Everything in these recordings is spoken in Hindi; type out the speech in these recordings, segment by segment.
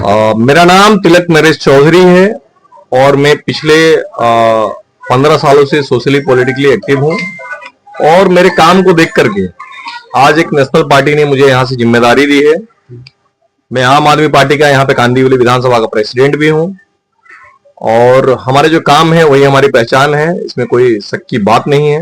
मेरा नाम तिलक नरेश चौधरी है और मैं पिछले 15 सालों से सोशली पॉलिटिकली एक्टिव हूं और मेरे काम को देख करके आज एक नेशनल पार्टी ने मुझे यहां से जिम्मेदारी दी है। मैं आम आदमी पार्टी का यहाँ पे कांदिवली विधानसभा का प्रेसिडेंट भी हूं और हमारे जो काम है वही हमारी पहचान है, इसमें कोई शक की बात नहीं है।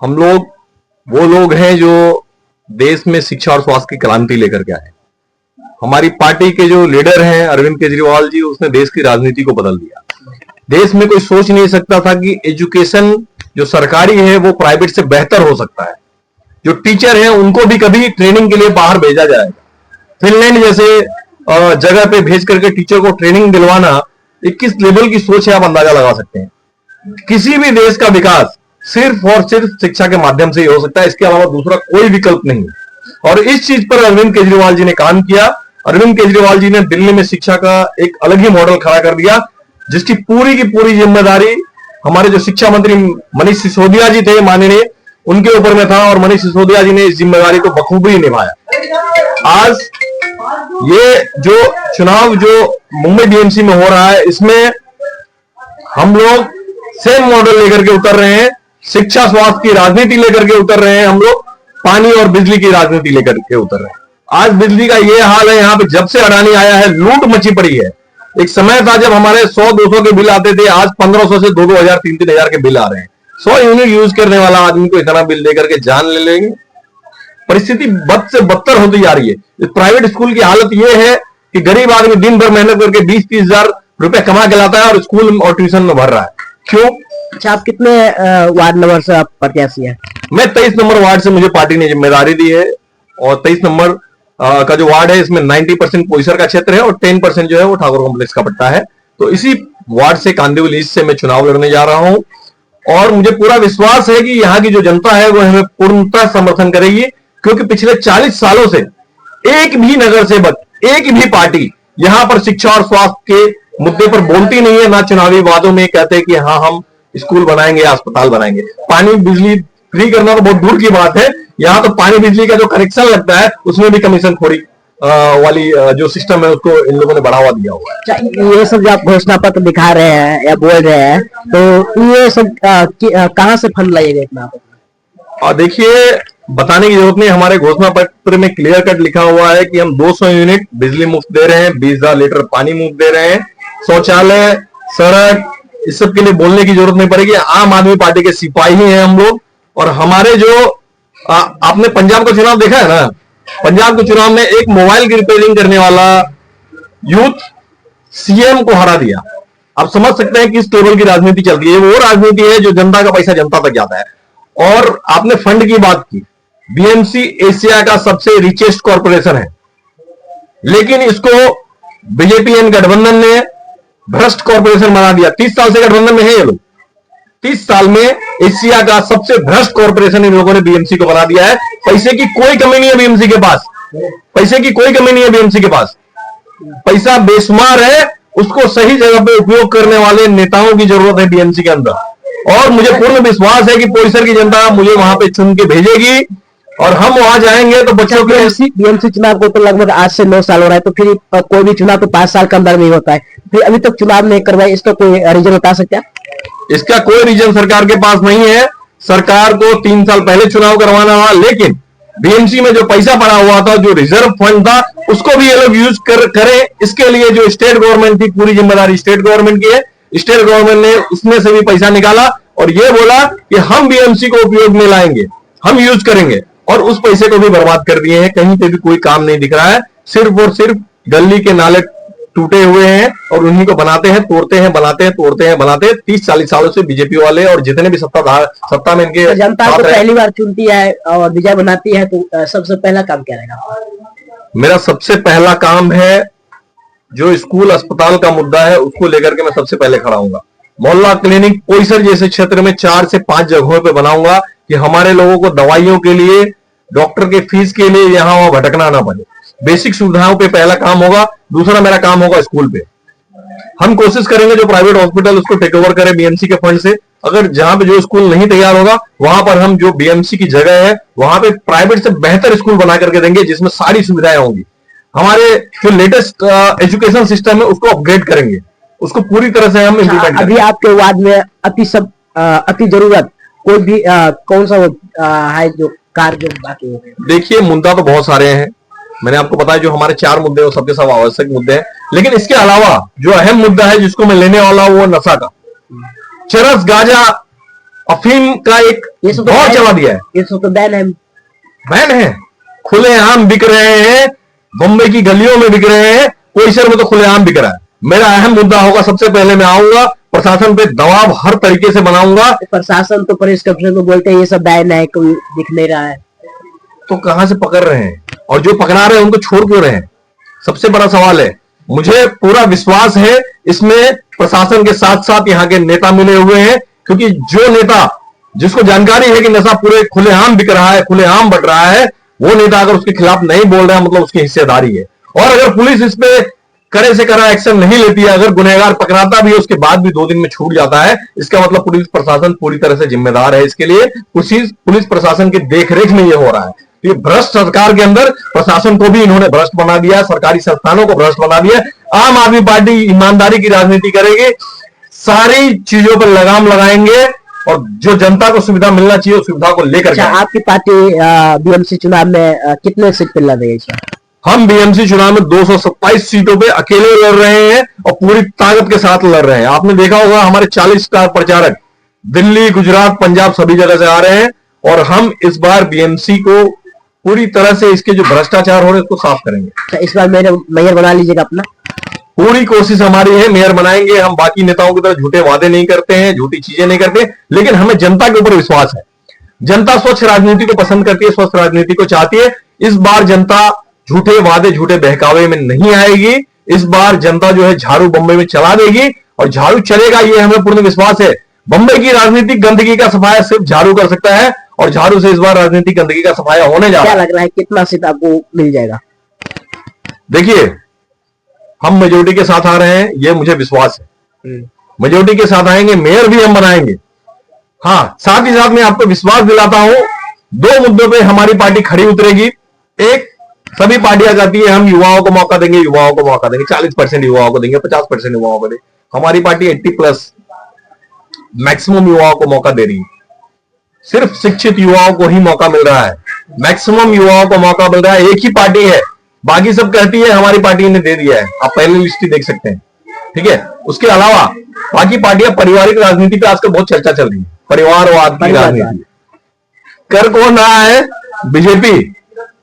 हम लोग वो लोग हैं जो देश में शिक्षा और स्वास्थ्य की क्रांति लेकर के आए। हमारी पार्टी के जो लीडर हैं अरविंद केजरीवाल जी, उसने देश की राजनीति को बदल दिया। देश में कोई सोच नहीं सकता था कि एजुकेशन जो सरकारी है वो प्राइवेट से बेहतर हो सकता है। जो टीचर हैं उनको भी कभी ट्रेनिंग के लिए बाहर भेजा जाएगा। फिनलैंड जैसे जगह पे भेज करके टीचर को ट्रेनिंग दिलवाना, किस लेवल की सोच है आप अंदाजा लगा सकते हैं। किसी भी देश का विकास सिर्फ और सिर्फ शिक्षा के माध्यम से ही हो सकता है, इसके अलावा दूसरा कोई विकल्प नहीं है। और इस चीज पर अरविंद केजरीवाल जी ने काम किया। अरविंद केजरीवाल जी ने दिल्ली में शिक्षा का एक अलग ही मॉडल खड़ा कर दिया, जिसकी पूरी की पूरी जिम्मेदारी हमारे जो शिक्षा मंत्री मनीष सिसोदिया जी थे माननीय, उनके ऊपर में था और मनीष सिसोदिया जी ने इस जिम्मेदारी को बखूबी निभाया। आज ये जो चुनाव जो मुंबई बीएमसी में हो रहा है, इसमें हम लोग सेम मॉडल लेकर के उतर रहे हैं। शिक्षा स्वास्थ्य की राजनीति लेकर के उतर रहे हैं, हम लोग पानी और बिजली की राजनीति लेकर के उतर रहे हैं। आज बिजली का ये हाल है, यहाँ पे जब से अडानी आया है लूट मची पड़ी है। एक समय था जब हमारे 100-200 के बिल आते थे, आज 1500 से 2-2000 3-3000 के बिल आ रहे हैं। 100 यूनिट यूज करने वाला आदमी को इतना बिल देकर के जान ले लेंगे। परिस्थिति बद से बदतर होती जा रही है। इस प्राइवेट स्कूल की हालत यह है कि गरीब आदमी दिन भर मेहनत करके 20-30 हजार रुपए कमा के लाता है और स्कूल और ट्यूशन में भर रहा है। क्यों? अच्छा, आप कितने वार्ड नंबर से आप प्रत्याशी हैं? मैं 23 नंबर वार्ड से मुझे पार्टी ने जिम्मेदारी दी है और 23 नंबर का जो वार्ड है इसमें 90% पोईसर का क्षेत्र है और 10% जो है वो ठाकुर कॉम्प्लेक्स का पट्टा है। तो इसी वार्ड से कांदिवली ईस्ट से मैं चुनाव लड़ने जा रहा हूं और मुझे पूरा विश्वास है कि यहाँ की जो जनता है वो हमें पूर्णतः समर्थन करेगी, क्योंकि पिछले 40 सालों से एक भी नगर सेवक, एक भी पार्टी यहां पर शिक्षा और स्वास्थ्य के मुद्दे पर बोलती नहीं है। ना चुनावी वादों में कहते हैं कि हाँ हम स्कूल बनाएंगे, अस्पताल बनाएंगे। पानी बिजली फ्री करना तो बहुत दूर की बात है, यहाँ तो पानी बिजली का जो कनेक्शन लगता है उसमें भी कमीशन खोरी वाली जो सिस्टम है उसको इन लोगों ने बढ़ावा दिया हुआ है। ये सब जो आप घोषणा पत्र दिखा रहे हैं या बोल रहे हैं, तो ये सब कहाँ से फंड लाइएगा इतना? और देखिए, बताने की जरूरत नहीं, हमारे घोषणा पत्र में क्लियर कट लिखा हुआ है कि हम 200 यूनिट बिजली मुफ्त दे रहे हैं, 20,000 लीटर पानी मुफ्त दे रहे हैं, शौचालय, सड़क, इस सब के लिए बोलने की जरूरत नहीं पड़ेगी। आम आदमी पार्टी के सिपाही हैं हम लोग। और हमारे जो आपने पंजाब का चुनाव देखा है ना, पंजाब के चुनाव में एक मोबाइल की रिपेयरिंग करने वाला यूथ सीएम को हरा दिया। आप समझ सकते हैं कि इस टेबल की राजनीति चलती है। वो राजनीति है जो जनता का पैसा जनता तक जाता है। और आपने फंड की बात की, बीएमसी एशिया का सबसे रिचेस्ट कॉर्पोरेशन है, लेकिन इसको बीजेपी एंड गठबंधन ने भ्रष्ट कॉर्पोरेशन बना दिया। 30 साल से गठबंधन में है ये लोग। 30 साल में एशिया का सबसे भ्रष्ट कॉर्पोरेशन इन लोगों ने बीएमसी को बना दिया है। पैसे की कोई कमी नहीं है बीएमसी के पास, पैसे की कोई कमी नहीं है बीएमसी के पास। पैसा बेशुमार है, उसको सही जगह पे उपयोग करने वाले नेताओं की जरूरत है बीएमसी के अंदर। और मुझे पूर्ण विश्वास है कि पोईसर की जनता मुझे वहां पे चुन के भेजेगी और हम वहां जाएंगे तो बच्चों के बीएमसी चुनाव को तो लगभग 8 से 9 साल हो रहा है, तो फिर कोई भी चुनाव तो 5 साल के अंदर नहीं होता है, फिर अभी तक चुनाव नहीं करवाए, इसका कोई रीजन बता सकते हैं? इसका कोई रीजन सरकार के पास नहीं है। सरकार को 3 साल पहले चुनाव करवाना था, लेकिन बीएमसी में जो पैसा पड़ा हुआ था, जो रिजर्व फंड था, उसको भी ये लोग यूज करें। इसके लिए जो स्टेट गवर्नमेंट थी, पूरी जिम्मेदारी स्टेट गवर्नमेंट की है। स्टेट गवर्नमेंट ने इसमें से भी पैसा निकाला और ये बोला कि हम बीएमसी को उपयोग में लाएंगे, हम यूज करेंगे, और उस पैसे को भी बर्बाद कर दिए हैं। कहीं पे भी कोई काम नहीं दिख रहा है, सिर्फ और सिर्फ गली के नाले टूटे हुए हैं और उन्हीं को बनाते हैं, तोड़ते हैं, बनाते हैं, तोड़ते हैं, बनाते हैं। 30-40 सालों से बीजेपी वाले और जितने भी सत्ता में इनके जनता को पहली बार चुनती है और विजय बनाती है, तो सबसे पहला काम क्या रहेगा? मेरा सबसे पहला काम है, जो स्कूल अस्पताल का मुद्दा है उसको लेकर के मैं सबसे पहले खड़ा हूंगा। मोहल्ला क्लिनिक पोईसर जैसे क्षेत्र में 4 से 5 जगहों पे बनाऊंगा कि हमारे लोगों को दवाइयों के लिए, डॉक्टर के फीस के लिए यहां वहां भटकना ना पड़े। बेसिक सुविधाओं पे पहला काम होगा। दूसरा मेरा काम होगा स्कूल पे। हम कोशिश करेंगे जो प्राइवेट हॉस्पिटल उसको टेक ओवर करें बीएमसी के फंड से। अगर जहां पे जो स्कूल नहीं तैयार होगा वहां पर हम जो बीएमसी की जगह है वहां पे प्राइवेट से बेहतर स्कूल बना करके देंगे, जिसमें सारी सुविधाएं होंगी। हमारे जो लेटेस्ट एजुकेशन सिस्टम है उसको अपग्रेड करेंगे, उसको पूरी तरह से हम इम्प्लीमेंट करेंगे। अभी आपके वार्ड में अति जरूरत कोई भी कौन सा है जो कार्य जो बाकी हो गए? देखिए, मुद्दा तो बहुत सारे हैं, मैंने आपको बताया जो हमारे 4 मुद्दे हैं वो सबके सब आवश्यक मुद्दे हैं, लेकिन इसके अलावा जो अहम मुद्दा है जिसको मैं लेने वाला हूं वो नशा का, चरस, गांजा, अफीम का एक बहुत चला दिया है। ये सब तो बैन है, खुलेआम बिक रहे हैं, बम्बई की गलियों में बिक रहे हैं, कोई शहर में तो खुलेआम बिक रहा है। मेरा अहम मुद्दा होगा, सबसे पहले मैं आऊंगा, प्रशासन पे दबाव हर तरीके से बनाऊंगा। प्रशासन तो प्रेस कॉन्फ्रेंस में बोलते हैं ये सब बैन है, कोई दिख नहीं रहा है, तो कहां से पकड़ रहे हैं, और जो पकड़ा रहे हैं उनको छोड़ क्यों रहे हैं, सबसे बड़ा सवाल है। मुझे पूरा विश्वास है इसमें प्रशासन के साथ साथ यहाँ के नेता मिले हुए हैं, क्योंकि जो नेता जिसको जानकारी है कि नशा पूरे खुलेआम बिक रहा है, खुलेआम बट रहा है, वो नेता अगर उसके खिलाफ नहीं बोल रहा है मतलब उसकी हिस्सेदारी है। और अगर पुलिस इस पे कड़े से कड़ा एक्शन नहीं लेती है, अगर गुनहगार पकड़ाता भी है उसके बाद भी 2 दिन में छूट जाता है, इसका मतलब पुलिस प्रशासन पूरी तरह से जिम्मेदार है इसके लिए। पुलिस प्रशासन की देखरेख में ये हो रहा है। ये भ्रष्ट सरकार के अंदर प्रशासन को भी इन्होंने भ्रष्ट बना दिया, सरकारी संस्थानों को भ्रष्ट बना दिया। आम आदमी पार्टी ईमानदारी की राजनीति करेगी, सारी चीजों पर लगाम लगाएंगे और जो जनता को सुविधा मिलना चाहिए उस सुविधा को लेकर आपकी पार्टी बीएमसी चुनाव में कितने सीट पे लड़ रही है? हम बीएमसी चुनाव में 227 सीटों पे अकेले लड़ रहे हैं और पूरी ताकत के साथ लड़ रहे हैं। आपने देखा होगा हमारे 40 स्टार प्रचारक दिल्ली, गुजरात, पंजाब सभी जगह से आ रहे हैं और हम इस बार बीएमसी को पूरी तरह से इसके जो भ्रष्टाचार हो रहे हैं उसको साफ करेंगे। इस बार मेयर बना लीजिएगा अपना? पूरी कोशिश हमारी है, मेयर बनाएंगे। हम बाकी नेताओं की तरह झूठे वादे नहीं करते हैं, झूठी चीजें नहीं करते, लेकिन हमें जनता के ऊपर विश्वास है। जनता स्वच्छ राजनीति को पसंद करती है, स्वच्छ राजनीति को चाहती है। इस बार जनता झूठे वादे, झूठे बहकावे में नहीं आएगी। इस बार जनता जो है झाड़ू बम्बई में चला देगी और झाड़ू चलेगा, ये हमें पूर्ण विश्वास है। बम्बई की राजनीतिक गंदगी का सफाया सिर्फ झाड़ू कर सकता है और झाड़ू से इस बार राजनीतिक गंदगी का सफाया होने जा रहा है। क्या लग रहा है कितना सीट आपको मिल जाएगा? देखिए, हम मेजोरिटी के साथ आ रहे हैं, ये मुझे विश्वास है। मेजोरिटी के साथ आएंगे, मेयर भी हम बनाएंगे। हाँ, साथ ही साथ मैं आपको विश्वास दिलाता हूं 2 मुद्दों पे हमारी पार्टी खड़ी उतरेगी। एक, सभी पार्टियां कहती है हम युवाओं को मौका देंगे, युवाओं को मौका देंगे, 40% युवाओं को देंगे, 50% युवाओं को देंगे। हमारी पार्टी 80+ मैक्सिमम युवाओं को मौका दे रही है। सिर्फ शिक्षित युवाओं को ही मौका मिल रहा है, मैक्सिमम युवाओं को मौका मिल रहा है। एक ही पार्टी है, बाकी सब कहती है हमारी पार्टी ने दे दिया है। आप पहले लिस्ट ही देख सकते हैं, ठीक है। उसके अलावा बाकी पार्टियां पारिवारिक राजनीति पे आजकल बहुत चर्चा चल रही है, परिवारवाद की राजनीति कर कौन रहा है? बीजेपी।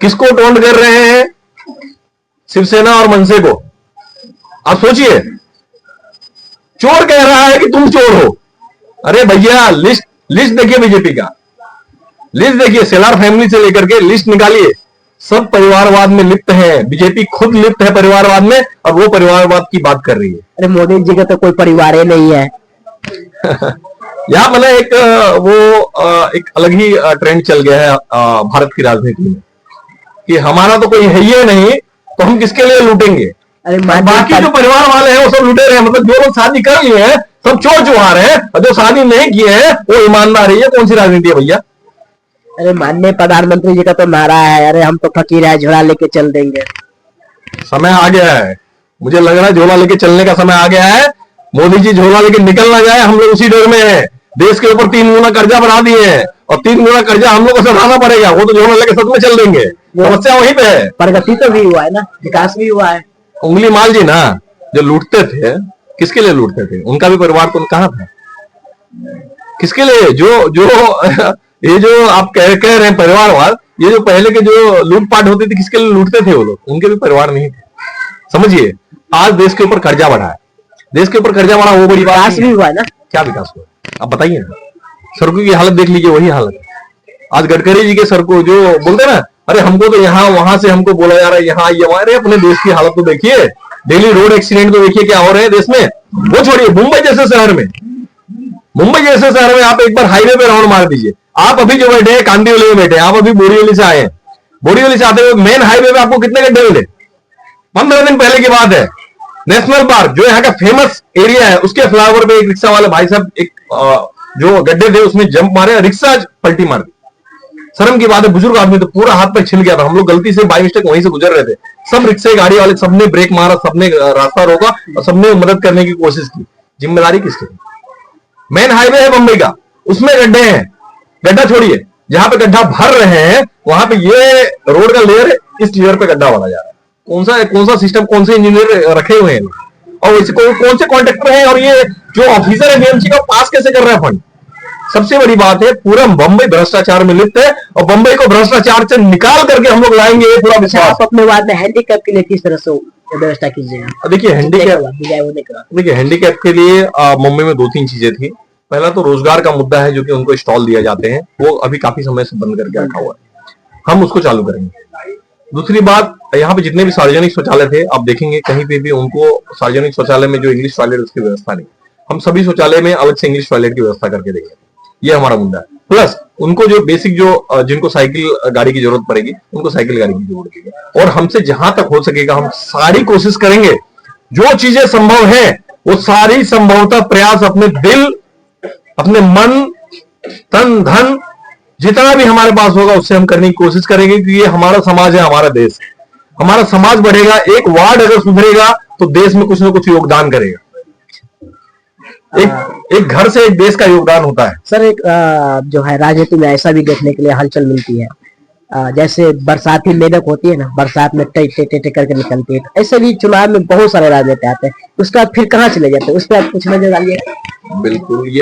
किसको टोंट कर रहे हैं? शिवसेना और मनसे को। आप सोचिए, चोर कह रहा है कि तुम चोर हो। अरे भैया, लिस्ट देखिए, बीजेपी का लिस्ट देखिए, सेलार फैमिली से लेकर के लिस्ट निकालिए, सब परिवारवाद में लिप्त है। बीजेपी खुद लिप्त है परिवारवाद में और वो परिवारवाद की बात कर रही है। अरे मोदी जी का तो कोई परिवार ही नहीं है। यहाँ मतलब एक अलग ही ट्रेंड चल गया है भारत की राजनीति में कि हमारा तो कोई है ही नहीं, तो हम किसके लिए लूटेंगे। अरे बाकी जो परिवार वाले हैं वो सब लूटे रहे हैं। मतलब जो लोग शादी कर लिए हैं सब चोर चुहार हैं और जो शादी नहीं किए हैं वो ईमानदार है। ये कौन सी राजनीति है भैया? अरे माननीय प्रधानमंत्री जी का तो नारा है, अरे हम तो फकीर है, झोला लेके चल देंगे। समय आ गया है, मुझे लग रहा है झोला लेके चलने का समय आ गया है। मोदी जी झोला लेके निकल ना जाए, हम लोग उसी डर में हैं। देश के ऊपर 3 गुना कर्जा बना दिए हैं और 3 गुना कर्जा हम लोग को सधाना पड़ेगा। वो तो झोला लेके सच में चल देंगे। समस्या वहीं पे है। प्रगति तो भी हुआ है ना, विकास भी हुआ है। उंगली माल जी ना, जो लूटते थे किसके लिए लूटते थे? उनका भी परिवार तो कहां था? किसके लिए? जो ये जो आप कह रहे हैं परिवारवाद, ये जो पहले के जो लूटपाट होती थी किसके लिए लूटते थे वो लोग? उनके भी परिवार नहीं थे। समझिए, आज देश के ऊपर कर्जा बढ़ा है, देश के ऊपर कर्जा बढ़ा, वो बड़ी बात। विकास भी हुआ है ना। क्या विकास हुआ? आप बताइए ना। सड़कों की हालत देख लीजिए, वही हालत है। आज गडकरी जी के सड़कों जो बोलते ना, अरे हमको तो यहाँ वहां से हमको बोला जा रहा है यहाँ ये वहां। अरे अपने देश की हालत तो देखिए, डेली रोड एक्सीडेंट तो देखिए क्या हो रहे हैं देश में। वो छोड़िए, मुंबई जैसे शहर में आप एक बार हाईवे पे राउंड मार दीजिए। आप अभी जो बैठे हैं कांदिवली में बैठे हैं, आप अभी बोरीवली से आए हैं। बोरीवली से आते हुए मेन हाईवे पे आपको कितने गड्ढे मिले? 15 दिन पहले की बात है। नेशनल पार्क जो यहाँ का फेमस एरिया है, उसके फ्लाईओवर पे एक रिक्शा वाले भाई साहब एक जो गड्ढे थे उसमें जंप मारे, रिक्शा पलटी मार दी। शर्म की बात है, बुजुर्ग आदमी तो पूरा हाथ पे छिल गया था, हम लोग गलती से बाई मिस्टेक वहीं से गुजर रहे थे, सब रिक्शे गाड़ी वाले सबने ब्रेक मारा, सबने रास्ता रोका और सबने मदद करने की कोशिश की। जिम्मेदारी किसकी? मेन हाईवे है मुंबई का, उसमें गड्ढे हैं, गड्ढा छोड़िए, जहां पे गड्ढा भर रहे हैं वहां पे ये रोड का लेयर है, इस लेयर पे गड्ढा भरा जा रहा है। कौन सा सिस्टम, कौन से इंजीनियर रखे हुए हैं और इसे कौन से कॉन्ट्रैक्टर हैं, और ये जो ऑफिसर है बीएमसी का पास कैसे कर रहा है फंड? सबसे बड़ी बात है, पूरा बंबई भ्रष्टाचार में लिप्त है और बंबई को भ्रष्टाचार से निकाल करके हम लोग लाएंगे, ये पूरा विश्वास। आप अपने वार्ड में हैंडीकैप के लिए किस तरह से व्यवस्था कीजिएगा? देखिए हैंडीकैप के लिए मुंबई में 2-3 चीजें थी। पहला तो रोजगार का मुद्दा है, जो कि उनको स्टॉल दिए जाते हैं, वो अभी काफी समय से बंद करके रखा हुआ है, हम उसको चालू करेंगे। दूसरी बात, यहाँ पे जितने भी सार्वजनिक शौचालय थे, आप देखेंगे कहीं पे भी उनको सार्वजनिक शौचालय में जो इंग्लिश टॉयलेट उसकी व्यवस्था नहीं, हम सभी शौचालय में अलग से इंग्लिश टॉयलेट की व्यवस्था करके देंगे, ये हमारा मुद्दा है। प्लस उनको जो बेसिक जो जिनको साइकिल गाड़ी की जरूरत पड़ेगी उनको साइकिल गाड़ी की जरूरत पड़ेगी, और हमसे जहां तक हो सकेगा हम सारी कोशिश करेंगे, जो चीजें संभव है वो सारी संभवतः प्रयास अपने दिल, अपने मन, तन, धन, जितना भी हमारे पास होगा उससे हम करने की कोशिश करेंगे, क्योंकि ये हमारा समाज है, हमारा देश है। हमारा समाज बढ़ेगा, एक वार्ड अगर सुधरेगा तो देश में कुछ ना कुछ योगदान करेगा। एक घर से एक देश का योगदान होता है। सर, एक जो है राजनीति में ऐसा भी देखने के लिए हलचल मिलती है, जैसे बरसाती मेढक होती है ना, बरसात में टे टे टे करके निकलती है, ऐसे भी चुनाव में बहुत सारे राजनेता आते हैं, उसके बाद फिर कहाँ चले जाते हैं, उस पर आप कुछ नजर डालिए। बिल्कुल, ये